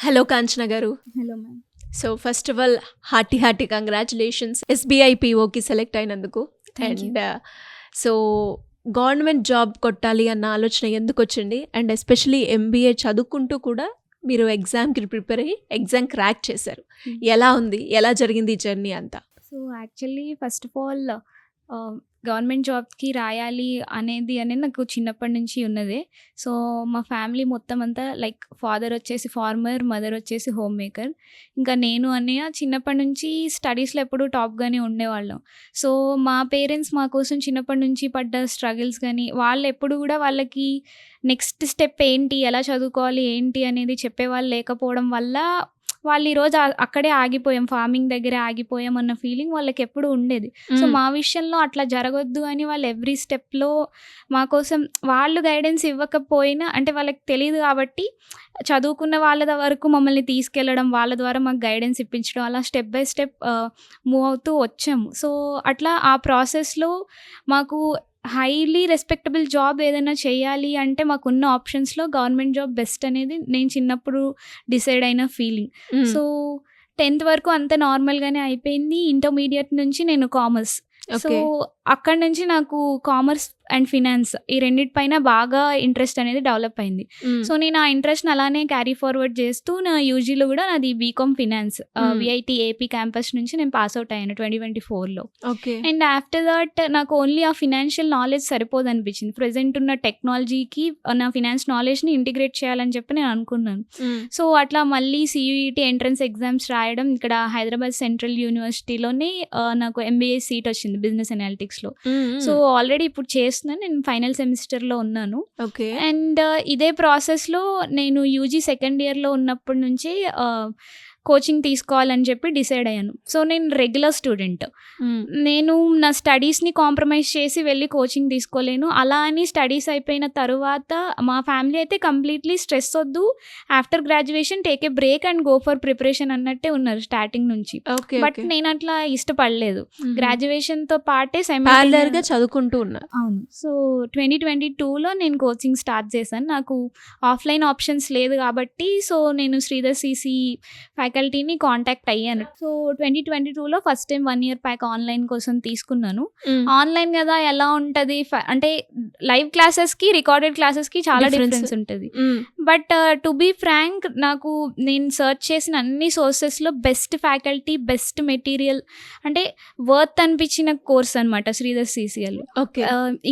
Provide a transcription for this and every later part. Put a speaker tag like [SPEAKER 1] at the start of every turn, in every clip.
[SPEAKER 1] Hello Kanchana గారు.
[SPEAKER 2] Hello ma'am.
[SPEAKER 1] So first of all hearty congratulations SBI పీఓకి select అయినందుకు.
[SPEAKER 2] Thank you.
[SPEAKER 1] And so government job కొట్టాలి అన్న ఆలోచన ఎందుకు వచ్చింది? అండ్ ఎస్పెషలీ ఎంబీఏ చదువుకుంటూ కూడా మీరు ఎగ్జామ్కి ప్రిపేర్ అయ్యి ఎగ్జామ్ క్రాక్ చేశారు. ఎలా ఉంది, ఎలా జరిగింది ఈ జర్నీ అంతా?
[SPEAKER 2] So actually first of all government జాబ్కి రాయాలి అనేది నాకు చిన్నప్పటి నుంచి ఉన్నదే. సో మా ఫ్యామిలీ మొత్తం అంతా లైక్ ఫాదర్ వచ్చేసి ఫార్మర్, మదర్ వచ్చేసి హోమ్ మేకర్. ఇంకా నేను అన్నయ్య చిన్నప్పటి నుంచి స్టడీస్లో ఎప్పుడూ టాప్గానే ఉండేవాళ్ళం. సో మా పేరెంట్స్ మా కోసం చిన్నప్పటి నుంచి పడ్డ స్ట్రగుల్స్ కానీ వాళ్ళు ఎప్పుడు కూడా వాళ్ళకి నెక్స్ట్ స్టెప్ ఏంటి, ఎలా చదువుకోవాలి ఏంటి అనేది చెప్పేవాళ్ళు లేకపోవడం వల్ల వాళ్ళు ఈరోజు అక్కడే ఆగిపోయాం, ఫార్మింగ్ దగ్గరే ఆగిపోయాం అన్న ఫీలింగ్ వాళ్ళకి ఎప్పుడు ఉండేది. సో మా విషయంలో అట్లా జరగొద్దు అని వాళ్ళు ఎవ్రీ స్టెప్లో మా కోసం వాళ్ళు గైడెన్స్ ఇవ్వకపోయినా, అంటే వాళ్ళకి తెలియదు కాబట్టి చదువుకున్న వాళ్ళ వరకు మమ్మల్ని తీసుకెళ్ళడం, వాళ్ళ ద్వారా మాకు గైడెన్స్ ఇప్పించడం, అలా స్టెప్ బై స్టెప్ మూవ్ అవుతూ వచ్చాము. సో అట్లా ఆ ప్రాసెస్లో మాకు హైలీ రెస్పెక్టబుల్ జాబ్ ఏదైనా చేయాలి అంటే మాకున్న ఆప్షన్స్లో గవర్నమెంట్ జాబ్ బెస్ట్ అనేది నేను చిన్నప్పుడు డిసైడ్ అయిన ఫీలింగ్. సో 10th వరకు అంత నార్మల్గానే అయిపోయింది. ఇంటర్మీడియట్ నుంచి నేను కామర్స్. సో అక్కడ నుంచి నాకు కామర్స్ అండ్ ఫినాన్స్ ఈ రెండిటిపైన బాగా ఇంట్రెస్ట్ అనేది డెవలప్ అయింది. సో నేను ఆ ఇంట్రెస్ట్ని అలానే క్యారీ ఫార్వర్డ్ చేస్తూ నా యూజీలో కూడా నాది BCom finance VIT AP campus నుంచి నేను పాస్ అవుట్ అయ్యాను 2024లో. అండ్ ఆఫ్టర్ దట్ నాకు ఓన్లీ ఆ ఫినాన్షియల్ నాలెడ్జ్ సరిపోదు అనిపించింది. ప్రెజెంట్ ఉన్న టెక్నాలజీకి నా ఫినాన్స్ నాలెడ్జ్ని ఇంటిగ్రేట్ చేయాలని చెప్పి నేను అనుకున్నాను. సో అట్లా మళ్ళీ సియూఈటీ ఎంట్రన్స్ ఎగ్జామ్స్ రాయడం, ఇక్కడ హైదరాబాద్ సెంట్రల్ యూనివర్సిటీలోనే నాకు ఎంబీఏ సీట్ వచ్చింది బిజినెస్ అనాలిటిక్స్లో. సో ఆల్రెడీ ఇప్పుడు నేను ఫైనల్ సెమిస్టర్లో ఉన్నాను. అండ్ ఇదే ప్రాసెస్లో నేను యూజీ సెకండ్ ఇయర్లో ఉన్నప్పటి నుంచి కోచింగ్ తీసుకోవాలని చెప్పి డిసైడ్ అయ్యాను. సో నేను రెగ్యులర్ స్టూడెంట్, నేను నా స్టడీస్ని కాంప్రమైజ్ చేసి వెళ్ళి కోచింగ్ తీసుకోలేను. అలా అని స్టడీస్ అయిపోయిన తర్వాత మా ఫ్యామిలీ అయితే కంప్లీట్లీ స్ట్రెస్ వద్దు, after graduation take a break and go for preparation అన్నట్టే ఉన్నారు స్టార్టింగ్ నుంచి. బట్ నేను అట్లా ఇష్టపడలేదు. గ్రాడ్యుయేషన్తో పాటే
[SPEAKER 1] సైమల్టేనియస్గా చదువుకుంటూ ఉన్నా.
[SPEAKER 2] అవును. సో 2022లో నేను కోచింగ్ స్టార్ట్ చేశాను. నాకు ఆఫ్లైన్ ఆప్షన్స్ లేదు కాబట్టి సో నేను శ్రీధర్ సిసి ఫ్యాకల్టీని కాంటాక్ట్ అయ్యాను. సో 2022లో first time 1 year pack online కోసం తీసుకున్నాను. ఆన్లైన్ కదా ఎలా ఉంటుంది అంటే లైవ్ క్లాసెస్కి రికార్డెడ్ క్లాసెస్కి చాలా డిఫరెన్స్ ఉంటుంది. బట్ టు బీ ఫ్రాంక్ నాకు నేను సర్చ్ చేసిన అన్ని సోర్సెస్లో బెస్ట్ ఫ్యాకల్టీ, బెస్ట్ మెటీరియల్, అంటే వర్త్ అనిపించిన కోర్స్ అనమాట శ్రీధర్ సిసిఎల్.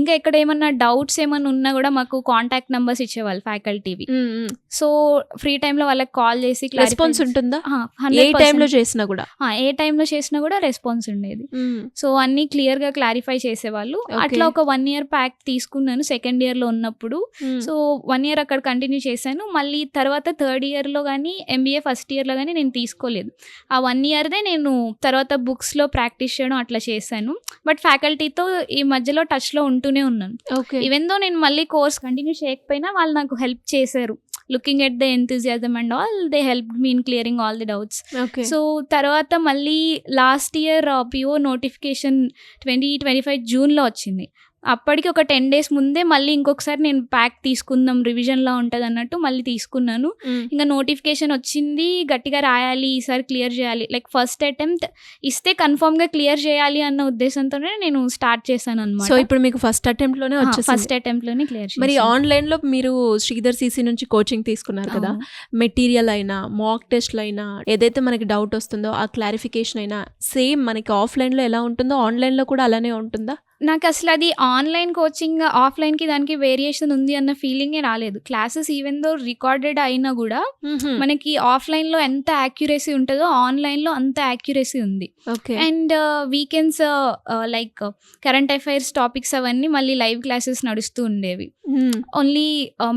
[SPEAKER 2] ఇంకా ఇక్కడ ఏమన్నా డౌట్స్ ఏమన్నా ఉన్నా కూడా మాకు కాంటాక్ట్ నెంబర్స్ ఇచ్చేవాళ్ళు ఫ్యాకల్టీవి. సో ఫ్రీ టైంలో వాళ్ళకి కాల్ చేసి
[SPEAKER 1] రెస్పాన్స్ ఉంటుందా? ఏ టైంలో చేసినా కూడా
[SPEAKER 2] రెస్పాన్స్ ఉండేది. సో అన్ని క్లియర్ గా క్లారిఫై చేసేవాళ్ళు. అట్లా ఒక 1 year ప్యాక్ తీసుకున్నాను సెకండ్ ఇయర్ లో ఉన్నప్పుడు. సో 1 year అక్కడ కంటిన్యూ చేశాను. మళ్ళీ తర్వాత థర్డ్ ఇయర్ లో కానీ ఎంబీఏ ఫస్ట్ ఇయర్ లో కానీ నేను తీసుకోలేదు. ఆ 1 yearదే నేను తర్వాత బుక్స్ లో ప్రాక్టీస్ చేయడం అట్లా చేశాను. బట్ ఫ్యాకల్టీతో ఈ మధ్యలో టచ్ లో ఉంటూనే ఉన్నాను. ఈవెన్ దో నేను మళ్ళీ కోర్స్ కంటిన్యూ చేయకపోయినా వాళ్ళు నాకు హెల్ప్ చేశారు. Looking at the enthusiasm and all, they helped me in clearing all the doubts. So తర్వాత మళ్ళీ లాస్ట్ ఇయర్ పిఓ నోటిఫికేషన్ 2025 జూన్లో వచ్చింది. అప్పటికి ఒక 10 days ముందే మళ్ళీ ఇంకొకసారి నేను ప్యాక్ తీసుకుందాం, రివిజన్లా ఉంటుంది అన్నట్టు మళ్ళీ తీసుకున్నాను. ఇంకా నోటిఫికేషన్ వచ్చింది, గట్టిగా రాయాలి, ఈసారి క్లియర్ చేయాలి, లైక్ ఫస్ట్ అటెంప్ట్ ఇస్తే కన్ఫర్మ్గా క్లియర్ చేయాలి అన్న ఉద్దేశంతోనే నేను స్టార్ట్ చేశాను అనమాట.
[SPEAKER 1] సో ఇప్పుడు మీకు ఫస్ట్ అటెంప్ట్లోనే
[SPEAKER 2] క్లియర్.
[SPEAKER 1] మరి ఆన్లైన్లో మీరు శ్రీధర్ సిసి నుంచి కోచింగ్ తీసుకున్నారు కదా, మెటీరియల్ అయినా మాక్ టెస్ట్లు అయినా ఏదైతే మనకి డౌట్ వస్తుందో ఆ క్లారిఫికేషన్ అయినా సేమ్ మనకి ఆఫ్లైన్లో ఎలా ఉంటుందో ఆన్లైన్లో కూడా అలానే ఉంటుందా?
[SPEAKER 2] నాకు అసలు అది ఆన్లైన్ కోచింగ్ ఆఫ్లైన్కి దానికి వేరియేషన్ ఉంది అన్న ఫీలింగే రాలేదు. క్లాసెస్ ఈవెన్ దో రికార్డెడ్ అయినా కూడా మనకి ఆఫ్లైన్లో ఎంత యాక్యురసీ ఉంటుందో ఆన్లైన్లో అంత యాక్యురసీ ఉంది. And weekends like current affairs topics అవన్నీ మళ్ళీ లైవ్ క్లాసెస్ నడుస్తూ ఉండేవి. ఓన్లీ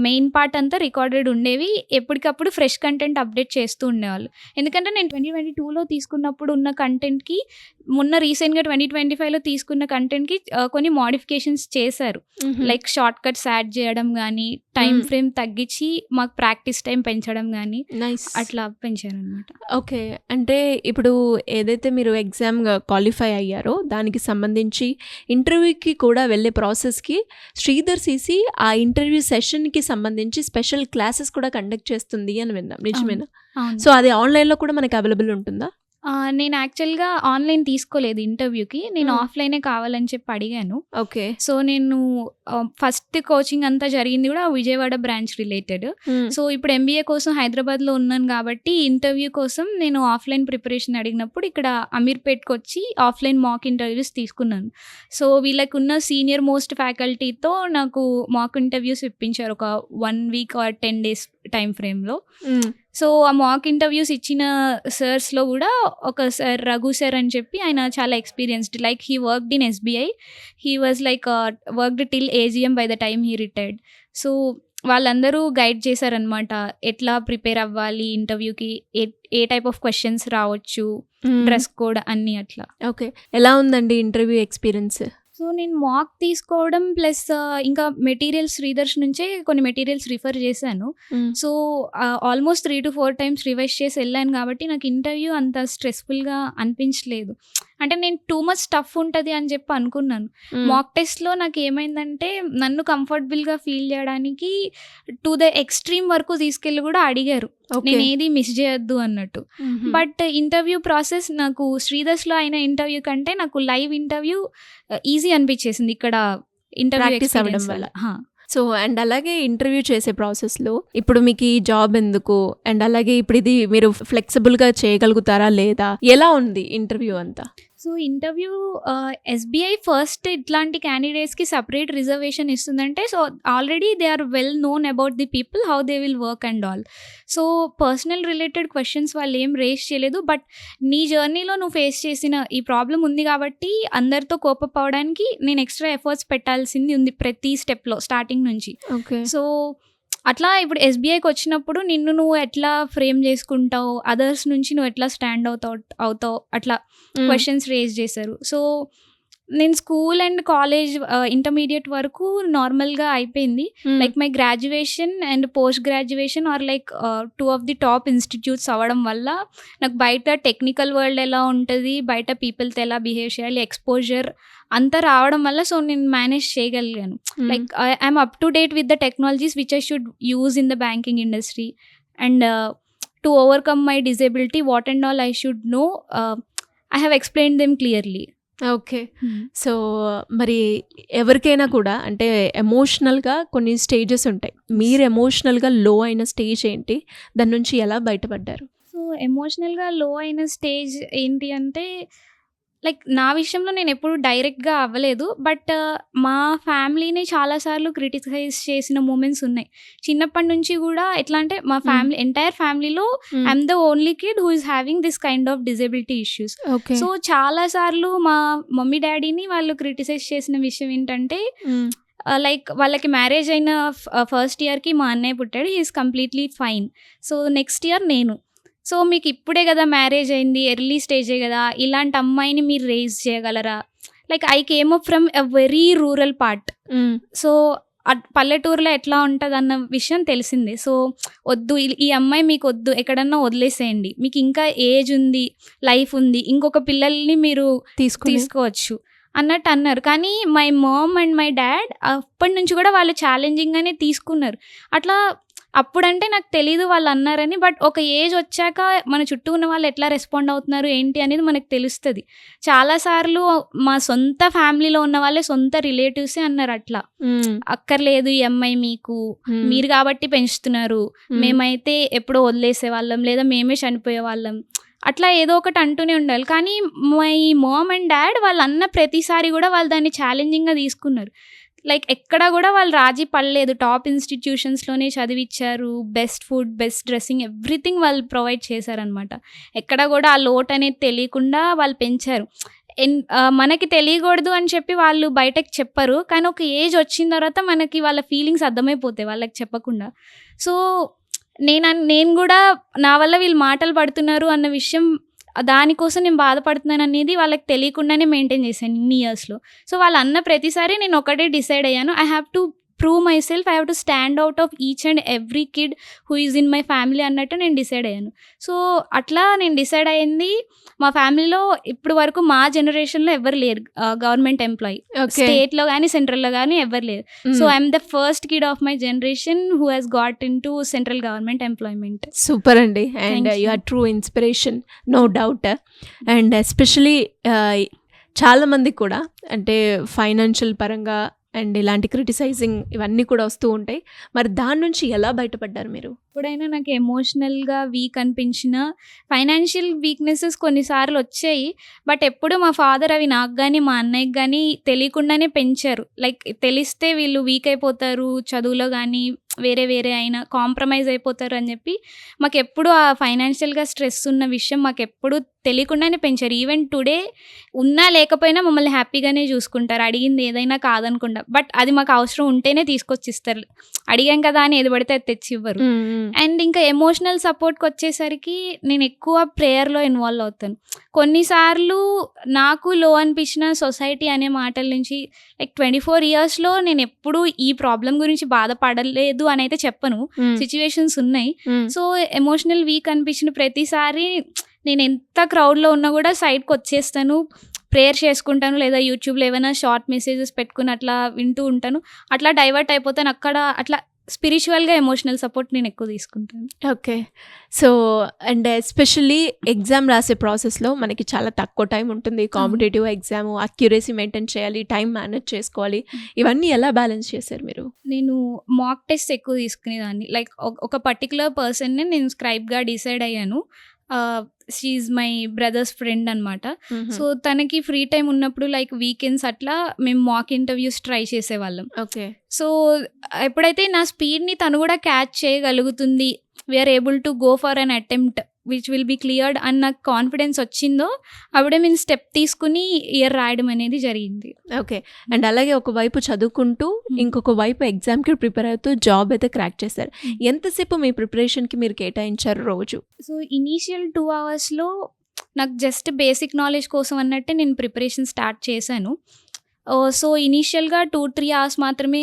[SPEAKER 2] మెయిన్ పార్ట్ అంతా రికార్డెడ్ ఉండేవి. ఎప్పటికప్పుడు ఫ్రెష్ కంటెంట్ అప్డేట్ చేస్తూ ఉండేవాళ్ళు. ఎందుకంటే నేను 2022లో తీసుకున్నప్పుడు ఉన్న కంటెంట్కి మొన్న రీసెంట్గా 2025లో తీసుకున్న కంటెంట్కి కొన్ని మోడిఫికేషన్స్ చేశారు. లైక్ షార్ట్ కట్స్ యాడ్ చేయడం కానీ, టైం ఫ్రేమ్ తగ్గించి మాకు ప్రాక్టీస్ టైం పెంచడం కానీ
[SPEAKER 1] నైస్.
[SPEAKER 2] అట్లా పెంచారనమాట.
[SPEAKER 1] ఓకే. అంటే ఇప్పుడు ఏదైతే మీరు ఎగ్జామ్ క్వాలిఫై అయ్యారో దానికి సంబంధించి ఇంటర్వ్యూకి కూడా వెళ్ళే ప్రాసెస్కి శ్రీధర్ సీసీ ఆ ఇంటర్వ్యూ సెషన్కి సంబంధించి స్పెషల్ క్లాసెస్ కూడా కండక్ట్ చేస్తుంది అని విన్నాం, నిజమేనా?
[SPEAKER 2] అవును.
[SPEAKER 1] సో అది ఆన్లైన్లో కూడా మనకి అవైలబుల్ ఉంటుందా?
[SPEAKER 2] నేను యాక్చువల్గా ఆన్లైన్ తీసుకోలేదు ఇంటర్వ్యూకి, నేను ఆఫ్లైనే కావాలని చెప్పి అడిగాను.
[SPEAKER 1] ఓకే.
[SPEAKER 2] సో నేను ఫస్ట్ కోచింగ్ అంతా జరిగింది కూడా విజయవాడ బ్రాంచ్ రిలేటెడ్. సో ఇప్పుడు ఎంబీఏ కోసం హైదరాబాద్లో ఉన్నాను కాబట్టి ఇంటర్వ్యూ కోసం నేను ఆఫ్లైన్ ప్రిపరేషన్ అడిగినప్పుడు ఇక్కడ అమీర్పేట్కి వచ్చి ఆఫ్లైన్ మాక్ ఇంటర్వ్యూస్ తీసుకున్నాను. సో వీళ్ళకి ఉన్న సీనియర్ మోస్ట్ ఫ్యాకల్టీతో నాకు మాక్ ఇంటర్వ్యూస్ ఇప్పించారు ఒక 1 వీక్ ఆర్ 10 days టైం ఫ్రేమ్లో. సో ఆ మాక్ ఇంటర్వ్యూస్ ఇచ్చిన సర్స్లో కూడా ఒక సార్ రఘు సార్ అని చెప్పి, ఆయన చాలా experienced, like he worked in SBI, he was like worked till AGM by the time he retired. So వాళ్ళందరూ గైడ్ చేశారనమాట, ఎట్లా ప్రిపేర్ అవ్వాలి ఇంటర్వ్యూకి, ఏ టైప్ ఆఫ్ క్వశ్చన్స్ రావచ్చు, డ్రెస్ కోడ్ అన్నీ అట్లా.
[SPEAKER 1] ఓకే. ఎలా ఉందండి ఇంటర్వ్యూ ఎక్స్పీరియన్స్?
[SPEAKER 2] సో నేను మాక్ తీసుకోవడం ప్లస్ ఇంకా మెటీరియల్స్ శ్రీదర్శ్ నుంచే కొన్ని మెటీరియల్స్ రిఫర్ చేశాను. So almost 3 to 4 times revise చేసి వెళ్ళాను కాబట్టి నాకు ఇంటర్వ్యూ అంత స్ట్రెస్ఫుల్గా అనిపించలేదు. అంటే నేను టూ మచ్ టఫ్ ఉంటుంది అని చెప్పి అనుకున్నాను. మాక్ టెస్ట్లో నాకు ఏమైందంటే నన్ను కంఫర్టబుల్గా ఫీల్ చేయడానికి టు ద ఎక్స్ట్రీమ్ వరకు తీసుకెళ్ళి కూడా అడిగారు, నేను ఏది మిస్ చేయొద్దు అన్నట్టు. బట్ ఇంటర్వ్యూ ప్రాసెస్ నాకు శ్రీదర్శ్లో అయిన ఇంటర్వ్యూ కంటే నాకు లైవ్ ఇంటర్వ్యూ ఈజీ అనిపించేసింది ఇక్కడ ఇంటర్వ్యూ
[SPEAKER 1] ప్రాక్టీస్ అవ్వడం వల్ల. సో అండ్ అలాగే ఇంటర్వ్యూ చేసే ప్రాసెస్లో ఇప్పుడు మీకు ఈ జాబ్ ఎందుకు, అండ్ అలాగే ఇప్పుడు ఇది మీరు ఫ్లెక్సిబుల్గా చేయగలుగుతారా లేదా, ఎలా ఉంది ఇంటర్వ్యూ అంతా?
[SPEAKER 2] సో ఇంటర్వ్యూ ఎస్బీఐ ఫస్ట్ ఇట్లాంటి క్యాండిడేట్స్కి సపరేట్ రిజర్వేషన్ ఇస్తుందంటే, so already they are well known about the people, how they will work and all. So personal related questions వాళ్ళు ఏం రేస్ చేయలేదు. బట్ నీ జర్నీలో నువ్వు ఫేస్ చేసిన ఈ ప్రాబ్లం ఉంది కాబట్టి అందరితో కోపప్ అవ్వడానికి నేను ఎక్స్ట్రా ఎఫర్ట్స్ పెట్టాల్సింది ఉంది ప్రతి స్టెప్లో స్టార్టింగ్ నుంచి.
[SPEAKER 1] ఓకే.
[SPEAKER 2] సో అట్లా ఇప్పుడు ఎస్బీఐకి వచ్చినప్పుడు నిన్ను నువ్వు ఎట్లా ఫ్రేమ్ చేసుకుంటావు, అదర్స్ నుంచి నువ్వు ఎట్లా స్టాండ్ అవుతావు అట్లా క్వశ్చన్స్ రేజ్ చేశారు. సో నేను స్కూల్ అండ్ కాలేజ్ ఇంటర్మీడియట్ వరకు నార్మల్గా అయిపోయింది. Like my graduation and post graduation are like 2 of the top institutes అవ్వడం వల్ల నాకు బయట టెక్నికల్ వరల్డ్ ఎలా ఉంటుంది, బయట పీపుల్తో ఎలా బిహేవ్ చేయాలి, ఎక్స్పోజర్ అంతా రావడం వల్ల సో నేను మేనేజ్ చేయగలిగాను. Like I'm up to date with the technologies which I should use in the banking industry and to overcome my disability what and all I should know, I have explained them clearly.
[SPEAKER 1] Okay. So మరి ఎవరికైనా కూడా అంటే ఎమోషనల్గా కొన్ని stages ఉంటాయి, మీరు ఎమోషనల్గా లో అయిన స్టేజ్ ఏంటి, దాని నుంచి ఎలా బయటపడ్డారు?
[SPEAKER 2] సో ఎమోషనల్గా లో అయిన స్టేజ్ ఏంటి అంటే, లైక్ నా విషయంలో నేను ఎప్పుడు డైరెక్ట్గా అవ్వలేదు, బట్ మా ఫ్యామిలీని చాలాసార్లు క్రిటిసైజ్ చేసిన మూమెంట్స్ ఉన్నాయి. చిన్నప్పటి నుంచి కూడా ఎట్లా అంటే మా ఫ్యామిలీ ఎంటైర్ ఫ్యామిలీలో I'm the only kid who is having this kind of disability issues. So చాలాసార్లు మా మమ్మీ డాడీని వాళ్ళు క్రిటిసైజ్ చేసిన విషయం ఏంటంటే, లైక్ వాళ్ళకి మ్యారేజ్ అయిన ఫస్ట్ ఇయర్కి మా అన్నయ్య పుట్టాడు, he is completely fine. So next year నేను, సో మీకు ఇప్పుడే కదా మ్యారేజ్ అయింది, ఎర్లీ స్టేజే కదా, ఇలాంటి అమ్మాయిని మీరు రేజ్ చేయగలరా? Like I came up from a very rural part. So పల్లెటూరులో ఎట్లా ఉంటుంది అన్న విషయం తెలిసింది. సో వద్దు, ఈ అమ్మాయి మీకు వద్దు, ఎక్కడన్నా వదిలేసేయండి, మీకు ఇంకా ఏజ్ ఉంది, లైఫ్ ఉంది, ఇంకొక పిల్లల్ని మీరు తీసుకోవచ్చు అన్నట్టు అన్నారు. కానీ my mom and my dad అప్పటి నుంచి కూడా వాళ్ళు ఛాలెంజింగ్గానే తీసుకున్నారు. అట్లా అప్పుడంటే నాకు తెలీదు వాళ్ళు అన్నారని, బట్ ఒక ఏజ్ వచ్చాక మన చుట్టూ ఉన్న వాళ్ళు ఎట్లా రెస్పాండ్ అవుతున్నారు ఏంటి అనేది మనకు తెలుస్తుంది. చాలాసార్లు మా సొంత ఫ్యామిలీలో ఉన్న వాళ్ళే సొంత రిలేటివ్సే అన్నారు అట్లా, అక్కర్లేదు ఈ అమ్మాయి మీకు, మీరు కాబట్టి పెంచుతున్నారు, మేమైతే ఎప్పుడో వదిలేసే వాళ్ళం లేదా మేమే చనిపోయే వాళ్ళం, అట్లా ఏదో ఒకటి అంటూనే ఉండాలి. కానీ మై మామ్ అండ్ డాడ్ వాళ్ళు అన్న ప్రతిసారి కూడా వాళ్ళు దాన్ని ఛాలెంజింగ్గా తీసుకున్నారు. లైక్ ఎక్కడ కూడా వాళ్ళు రాజీ పడలేదు, టాప్ ఇన్స్టిట్యూషన్స్లోనే చదివించారు, best food, best dressing, everything వాళ్ళు ప్రొవైడ్ చేశారనమాట. ఎక్కడ కూడా ఆ లోటు అనేది తెలియకుండా వాళ్ళు పెంచారు. మనకి తెలియకూడదు అని చెప్పి వాళ్ళు బయటకు చెప్పరు, కానీ ఒక ఏజ్ వచ్చిన తర్వాత మనకి వాళ్ళ ఫీలింగ్స్ అర్థమైపోతాయి వాళ్ళకి చెప్పకుండా. సో నేను కూడా నా వల్ల వీళ్ళు మాటలు పడుతున్నారు అన్న విషయం దానికోసం నేను బాధపడుతున్నాను అనేది వాళ్ళకి తెలియకుండానే మెయింటైన్ చేశాను ఇన్ని ఇయర్స్లో. సో వాళ్ళు అన్న ప్రతిసారి నేను ఒకటే డిసైడ్ అయ్యాను, I have to prove my self, I have to stand out of each and every kid who is in my family అన్నట్టు నేను డిసైడ్ అయ్యాను. సో అట్లా నేను డిసైడ్ అయ్యింది. మా ఫ్యామిలీలో ఇప్పుడు వరకు మా జనరేషన్లో ఎవరు లేరు గవర్నమెంట్ ఎంప్లాయీ, స్టేట్లో కానీ సెంట్రల్లో కానీ ఎవరు లేరు. So I'm the first kid of my generation who has got into central government employment.
[SPEAKER 1] Super అండి, and you are true inspiration, no doubt. And especially చాలామంది కూడా అంటే ఫైనాన్షియల్ పరంగా అండ్ ఇలాంటి క్రిటిసైజింగ్ ఇవన్నీ కూడా వస్తూ ఉంటాయి. మరి దాని నుంచి ఎలా బయటపడ్డారు మీరు?
[SPEAKER 2] ఎప్పుడైనా నాకు ఎమోషనల్గా వీక్ అనిపించిన ఫైనాన్షియల్ వీక్నెసెస్ కొన్నిసార్లు వచ్చాయి, బట్ ఎప్పుడు మా ఫాదర్ అవి నాకు కానీ మా అన్నయ్యకి కానీ తెలియకుండానే పెంచారు. లైక్ తెలిస్తే వీళ్ళు వీక్ అయిపోతారు చదువులో కానీ వేరే వేరే అయినా కాంప్రమైజ్ అయిపోతారు అని చెప్పి మాకు ఎప్పుడు ఆ ఫైనాన్షియల్గా స్ట్రెస్ ఉన్న విషయం మాకు ఎప్పుడు తెలియకుండానే పెంచారు. ఈవెన్ టుడే ఉన్నా లేకపోయినా మమ్మల్ని హ్యాపీగానే చూసుకుంటారు, అడిగింది ఏదైనా కాదనకుండా. బట్ అది మాకు అవసరం ఉంటేనే తీసుకొచ్చి ఇస్తారు, అడిగాం కదా అని ఏది పడితే అది తెచ్చి ఇవ్వరు. అండ్ ఇంకా ఎమోషనల్ సపోర్ట్కి వచ్చేసరికి నేను ఎక్కువ ప్రేయర్లో ఇన్వాల్వ్ అవుతాను. కొన్నిసార్లు నాకు లో అనిపించిన సొసైటీ అనే మాటల నుంచి లైక్ 24 ఇయర్స్లో నేను ఎప్పుడు ఈ ప్రాబ్లం గురించి బాధపడలేదు అని అయితే చెప్పను, సిచ్యువేషన్స్ ఉన్నాయి. సో ఎమోషనల్ వీక్ అనిపించిన ప్రతిసారి నేను ఎంత క్రౌడ్లో ఉన్నా కూడా సైడ్కి వచ్చేస్తాను, ప్రేయర్ చేసుకుంటాను, లేదా యూట్యూబ్లో ఏమైనా షార్ట్ మెసేజెస్ పెట్టుకుని అట్లా వింటూ ఉంటాను. అట్లా డైవర్ట్ అయిపోతాను. అక్కడ అట్లా స్పిరిచువల్గా ఎమోషనల్ సపోర్ట్ నేను ఎక్కువ తీసుకుంటాను.
[SPEAKER 1] Okay. So and especially exam రాసే ప్రాసెస్లో మనకి చాలా తక్కువ టైం ఉంటుంది. కాంపిటేటివ్ ఎగ్జామ్, అక్యురసీ మెయింటైన్ చేయాలి, టైం మేనేజ్ చేసుకోవాలి. ఇవన్నీ ఎలా బ్యాలెన్స్ చేశారు మీరు?
[SPEAKER 2] నేను మాక్ టెస్ట్ ఎక్కువ తీసుకునేదాన్ని. లైక్ ఒక పర్టికులర్ పర్సన్ని నేను స్క్రైబ్గా డిసైడ్ అయ్యాను. She is my brother's friend అనమాట. సో తనకి ఫ్రీ టైం ఉన్నప్పుడు లైక్ వీకెండ్స్ అట్లా మేము మాక్ ఇంటర్వ్యూస్ ట్రై చేసేవాళ్ళం.
[SPEAKER 1] ఓకే.
[SPEAKER 2] సో ఎప్పుడైతే నా స్పీడ్ని తను కూడా క్యాచ్ చేయగలుగుతుంది, we're able to go for an attempt which will be cleared అన్న కాన్ఫిడెన్స్ వచ్చిందో అప్పుడే మేము స్టెప్ తీసుకుని ఇయర్ రాయడం అనేది జరిగింది.
[SPEAKER 1] ఓకే. అండ్ అలాగే ఒకవైపు చదువుకుంటూ ఇంకొక వైపు ఎగ్జామ్కి ప్రిపేర్ అవుతూ జాబ్ అయితే క్రాక్ చేశారు. ఎంతసేపు మీ ప్రిపరేషన్కి మీరు కేటాయించారు రోజు?
[SPEAKER 2] సో ఇనీషియల్ 2 అవర్స్లో నాకు జస్ట్ బేసిక్ నాలెడ్జ్ కోసం అన్నట్టే నేను ప్రిపరేషన్ స్టార్ట్ చేశాను. సో ఇనీషియల్గా 2-3 అవర్స్ మాత్రమే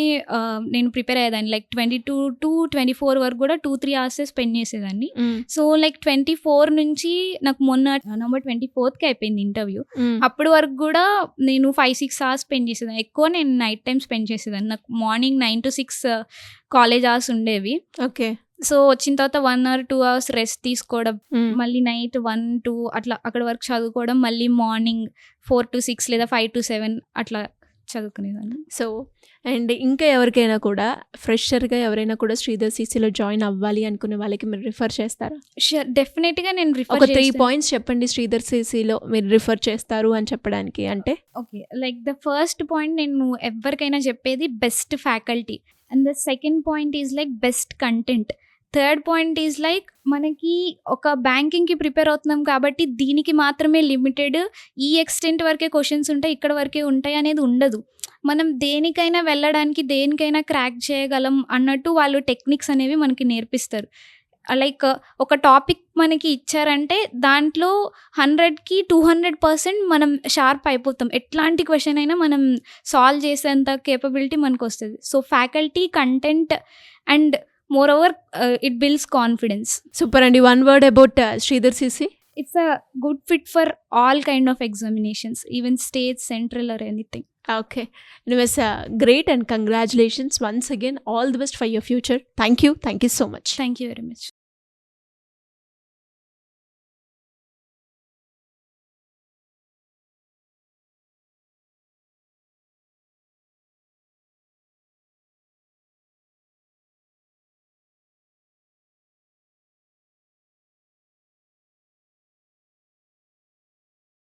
[SPEAKER 2] నేను ప్రిపేర్ అయ్యేదాన్ని. లైక్ 22 to 24 వరకు కూడా 2-3 అవర్సే స్పెండ్ చేసేదాన్ని. సో లైక్ 24 నుంచి నాకు మొన్న నవంబర్ 24కి అయిపోయింది ఇంటర్వ్యూ. అప్పటి వరకు కూడా నేను 5-6 అవర్స్ స్పెండ్ చేసేదాన్ని. ఎక్కువ నేను నైట్ టైం స్పెండ్ చేసేదాన్ని. నాకు మార్నింగ్ 9 to 6 కాలేజ్ అవర్స్ ఉండేవి.
[SPEAKER 1] ఓకే.
[SPEAKER 2] సో వచ్చిన తర్వాత 1 or 2 అవర్స్ రెస్ట్ తీసుకోవడం, మళ్ళీ నైట్ 1-2 అట్లా అక్కడ వరకు చదువుకోవడం, మళ్ళీ మార్నింగ్ 4 to 6 లేదా 5 to 7 అట్లా చదువుకునేదాన్ని.
[SPEAKER 1] సో అండ్ ఇంకా ఎవరికైనా కూడా ఫ్రెషర్గా ఎవరైనా కూడా శ్రీధర్ సిసిలో జాయిన్ అవ్వాలి అనుకునే వాళ్ళకి మీరు రిఫర్ చేస్తారా?
[SPEAKER 2] షూర్, డెఫినెట్గా నేను రిఫర్.
[SPEAKER 1] ఒక 3 points చెప్పండి శ్రీధర్ సిసిలో మీరు రిఫర్ చేస్తారు అని చెప్పడానికి. అంటే
[SPEAKER 2] okay, like the first point నేను ఎవరికైనా చెప్పేది best faculty, and the second point is like best content, third point is like మనకి ఒక బ్యాంకింగ్కి ప్రిపేర్ అవుతున్నాం కాబట్టి దీనికి మాత్రమే లిమిటెడ్ ఈ ఎక్స్టెంట్ వరకే క్వశ్చన్స్ ఉంటాయి, ఇక్కడ వరకే ఉంటాయి అనేది ఉండదు. మనం దేనికైనా వెళ్ళడానికి, దేనికైనా క్రాక్ చేయగలం అన్నట్టు వాళ్ళు టెక్నిక్స్ అనేవి మనకి నేర్పిస్తారు. లైక్ ఒక టాపిక్ మనకి ఇచ్చారంటే దాంట్లో 100కి 200% మనం షార్ప్ అయిపోతాం. ఎట్లాంటి క్వశ్చన్ అయినా మనం సాల్వ్ చేసేంత కేపబిలిటీ మనకు వస్తుంది. So faculty, content and moreover it builds confidence.
[SPEAKER 1] Super అండి. 1 word about Sridhar CC.
[SPEAKER 2] It's a good fit for all kind of examinations, even state, central or anything.
[SPEAKER 1] Okay. It was great and congratulations once again. All the best for your future. Thank you so much.
[SPEAKER 2] Thank you very much.